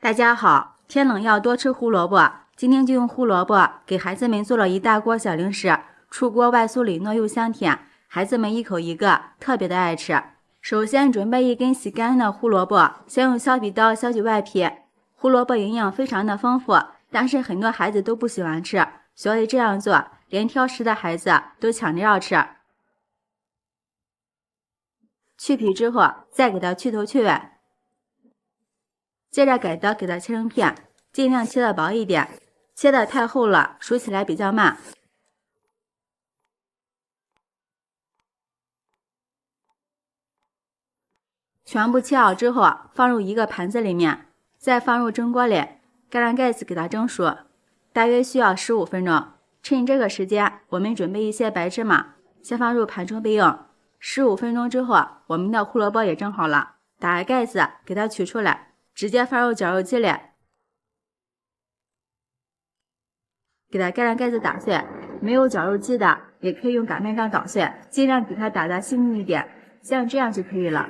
大家好，天冷要多吃胡萝卜。今天就用胡萝卜给孩子们做了一大锅小零食，出锅外酥里糯又香甜，孩子们一口一个，特别的爱吃。首先准备一根洗干净的胡萝卜，先用削皮刀削去外皮。胡萝卜营养非常的丰富，但是很多孩子都不喜欢吃，所以这样做，连挑食的孩子都抢着要吃。去皮之后，再给它去头去尾。接着改刀给它切成片，尽量切的薄一点，切的太厚了，熟起来比较慢。全部切好之后，放入一个盘子里面，再放入蒸锅里，盖上盖子给它蒸熟，大约需要15分钟。趁这个时间，我们准备一些白芝麻，先放入盘中备用。15分钟之后，我们的胡萝卜也蒸好了，打开盖子给它取出来。直接放入绞肉机里，给它盖上盖子打碎。没有绞肉机的，也可以用擀面杖捣碎，尽量给它打得细腻一点，像这样就可以了。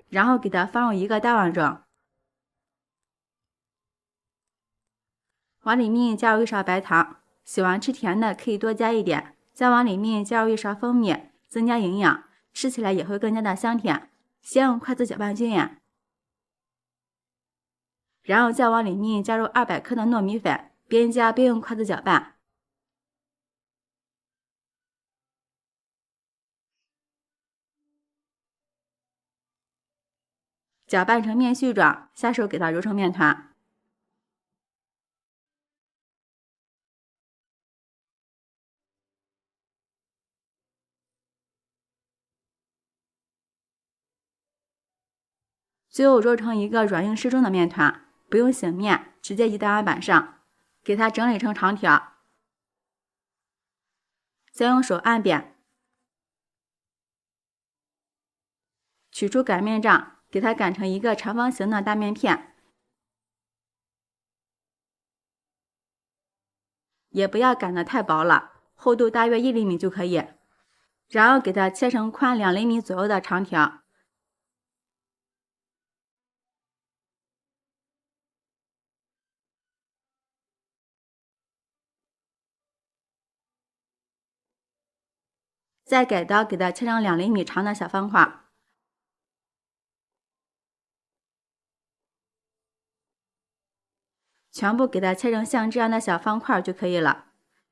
然后给它放入一个大碗中，往里面加入1勺白糖，喜欢吃甜的可以多加一点。再往里面加入1勺蜂蜜，增加营养，吃起来也会更加的香甜。先用筷子搅拌均匀。然后再往里面加入200克的糯米粉，边加边用筷子搅拌。搅拌成面絮状，下手给它揉成面团。最后揉成一个软硬适中的面团。不用醒面，直接移到案板上，给它整理成长条，再用手按扁，取出擀面杖，给它擀成一个长方形的大面片，也不要擀得太薄了，厚度大约1厘米就可以。然后给它切成宽2厘米左右的长条。再改刀给它切成2厘米长的小方块，全部给它切成像这样的小方块就可以了。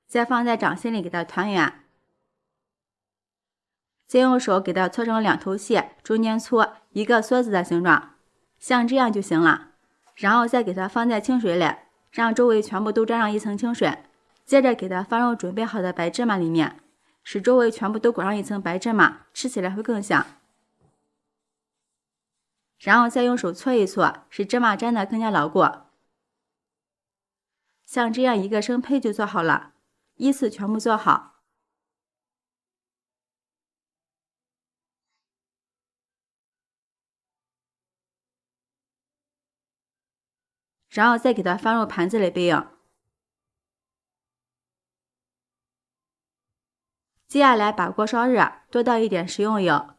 再放在掌心里给它团圆，再用手给它搓成2头细，中间粗，一个梭子的形状，像这样就行了。然后再给它放在清水里，让周围全部都沾上一层清水。接着给它放入准备好的白芝麻里面，使周围全部都裹上一层白芝麻，吃起来会更香。然后再用手搓一搓，使芝麻粘得更加牢固。像这样一个生胚就做好了，依次全部做好。然后再给它放入盘子里备用。接下来把锅烧热，多倒一点食用油，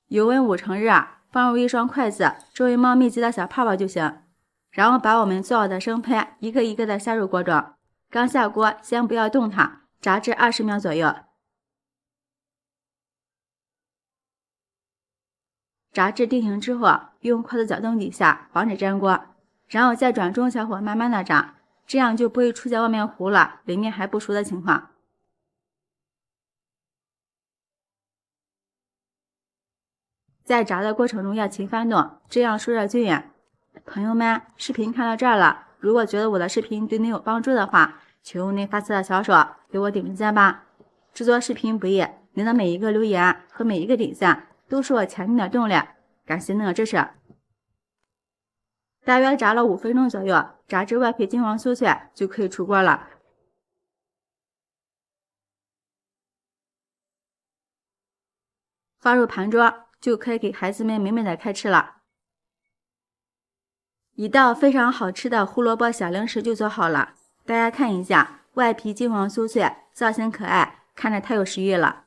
油温5成热，放入1双筷子，周围冒密集的小泡泡就行。然后把我们做好的生胚一个一个的下入锅中，刚下锅先不要动它，炸至20秒左右。炸至定型之后，用筷子搅动底下，防止粘锅，然后再转中小火慢慢的炸，这样就不会出现外面糊了，里面还不熟的情况。在炸的过程中要勤翻动，这样受热均匀。朋友们，视频看到这儿了，如果觉得我的视频对你有帮助的话，请用您发财的小手给我点个赞吧。制作视频不易，您的每一个留言和每一个点赞都是我前进的动力，感谢您的支持。大约炸了5分钟左右，炸至外皮金黄酥脆就可以出锅了。放入盘桌，就可以给孩子们美美的开吃了。一道非常好吃的胡萝卜小零食就做好了，大家看一下，外皮金黄酥脆，造型可爱，看着太有食欲了。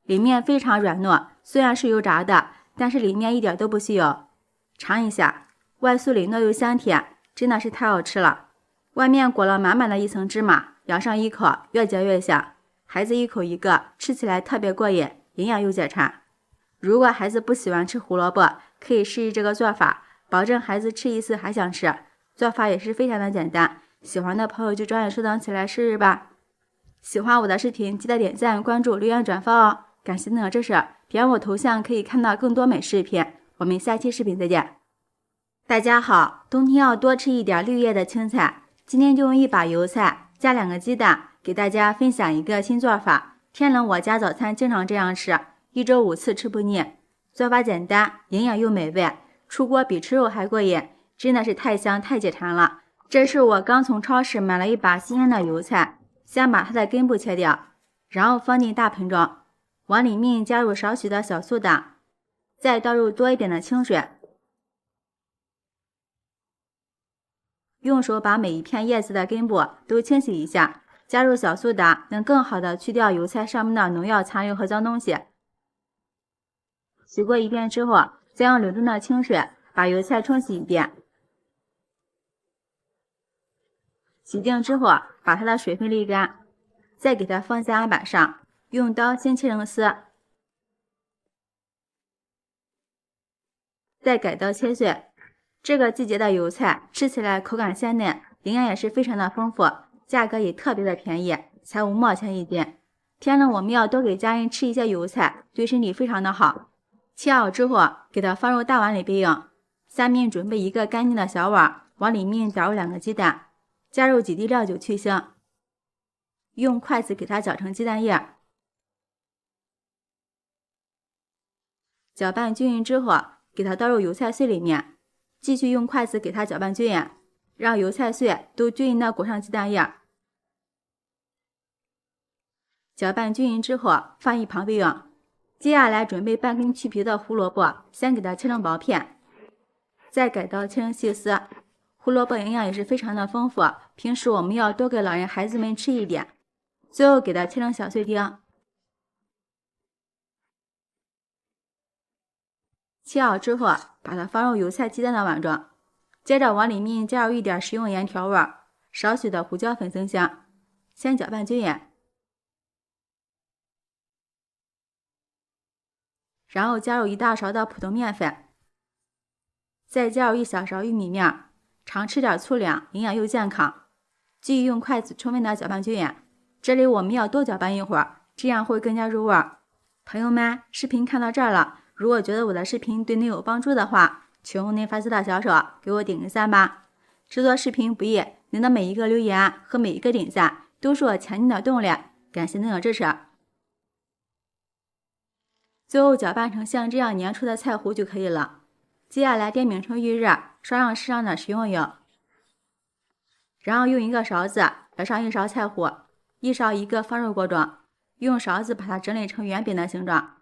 里面非常软糯，虽然是油炸的，但是里面一点都不吸油。尝一下，外酥里糯又香甜，真的是太好吃了。外面裹了满满的一层芝麻，咬上一口越嚼越香，孩子一口一个，吃起来特别过瘾，营养又解馋。如果孩子不喜欢吃胡萝卜，可以试试这个做法，保证孩子吃一次还想吃。做法也是非常的简单，喜欢的朋友就抓紧收藏起来试试吧。喜欢我的视频，记得点赞、关注、留言、转发哦！感谢您的支持，点我头像可以看到更多美食视频。我们下期视频再见。大家好，冬天要多吃一点绿叶的青菜。今天就用一把油菜加2个鸡蛋，给大家分享一个新做法。天冷我家早餐经常这样吃，1周5次吃不腻。做法简单，营养又美味，出锅比吃肉还过瘾，真的是太香太解馋了。这是我刚从超市买了一把新鲜的油菜，先把它的根部切掉，然后放进大盆中，往里面加入少许的小苏打，再倒入多一点的清水。用手把每一片叶子的根部都清洗一下，加入小苏打能更好的去掉油菜上面的农药残留和脏东西。洗过一遍之后，再用流动的清水把油菜冲洗一遍。洗净之后，把它的水分沥干，再给它放在案板上，用刀先切成丝，再改刀切碎。这个季节的油菜吃起来口感鲜嫩，营养也是非常的丰富，价格也特别的便宜，才5毛钱一斤。天冷我们要多给家人吃一些油菜，对身体非常的好。切好之后，给它放入大碗里备用。下面准备一个干净的小碗，往里面打入2个鸡蛋，加入几滴料酒去腥，用筷子给它搅成鸡蛋液。搅拌均匀之后，给它倒入油菜碎里面。继续用筷子给它搅拌均匀，让油菜碎都均匀的裹上鸡蛋液。搅拌均匀之后，放一旁备用。接下来准备半根去皮的胡萝卜，先给它切成薄片，再改刀切成细丝。胡萝卜营养也是非常的丰富，平时我们要多给老人孩子们吃一点。最后给它切成小碎丁。切好之后，把它放入油菜鸡蛋的碗中，接着往里面加入一点食用盐调味，少许的胡椒粉增香，先搅拌均匀，然后加入1大勺的普通面粉，再加入1小勺玉米面，常吃点粗粮，营养又健康。继续用筷子充分的搅拌均匀，这里我们要多搅拌一会儿，这样会更加入味。朋友们，视频看到这儿了。如果觉得我的视频对您有帮助的话，请用您发丝的小手给我点个赞吧。制作视频不易，您的每一个留言和每一个点赞都是我前进的动力，感谢您的支持。最后搅拌成像这样粘稠的菜糊就可以了。接下来电饼铛预热，刷上适当的食用油，然后用一个勺子舀上1勺菜糊，1勺1个放入锅中，用勺子把它整理成圆饼的形状。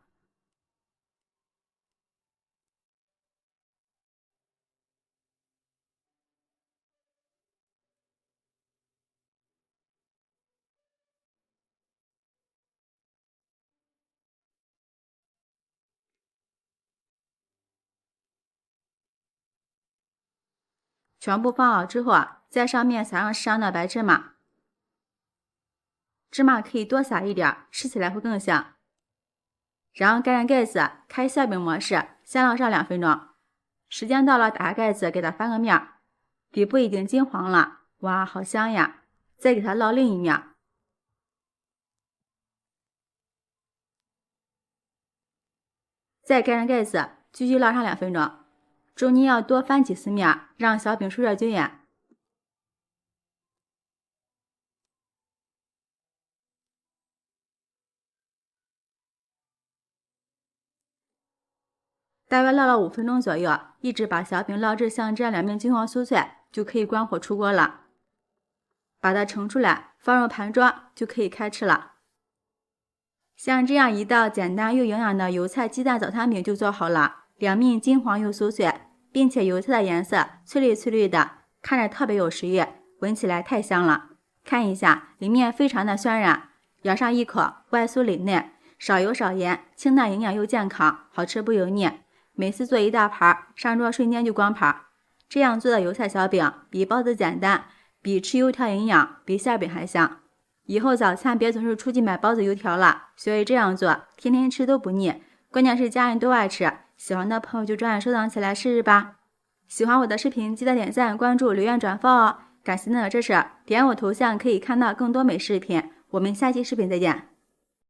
全部放好之后，在上面撒上适当的白芝麻，芝麻可以多撒一点，吃起来会更香。然后盖上盖子，开馅饼模式，先烙上2分钟。时间到了，打开盖子，给它翻个面，底部已经金黄了，哇，好香呀！再给它烙另一面，再盖上盖子，继续烙上2分钟。中间要多翻几次面，让小饼受热均匀。大约烙了5分钟左右，一直把小饼烙至像这样2面金黄酥脆，就可以关火出锅了。把它盛出来，放入盘装，就可以开吃了。像这样一道简单又营养的油菜鸡蛋早餐饼就做好了，2面金黄又酥脆，并且油菜的颜色翠绿翠绿的，看着特别有食欲，闻起来太香了。看一下，里面非常的酸软，咬上一口，外酥里嫩，少油少盐，清淡营养又健康，好吃不油腻。每次做一大盘，上桌瞬间就光盘。这样做的油菜小饼比包子简单，比吃油条营养，比馅饼还香。以后早餐别总是出去买包子油条了，学会这样做，天天吃都不腻。关键是家人都爱吃，喜欢的朋友就专案收藏起来试试吧。喜欢我的视频记得点赞、关注、留言、转发哦。感谢您的支持，点我头像可以看到更多美食视频。我们下期视频再见。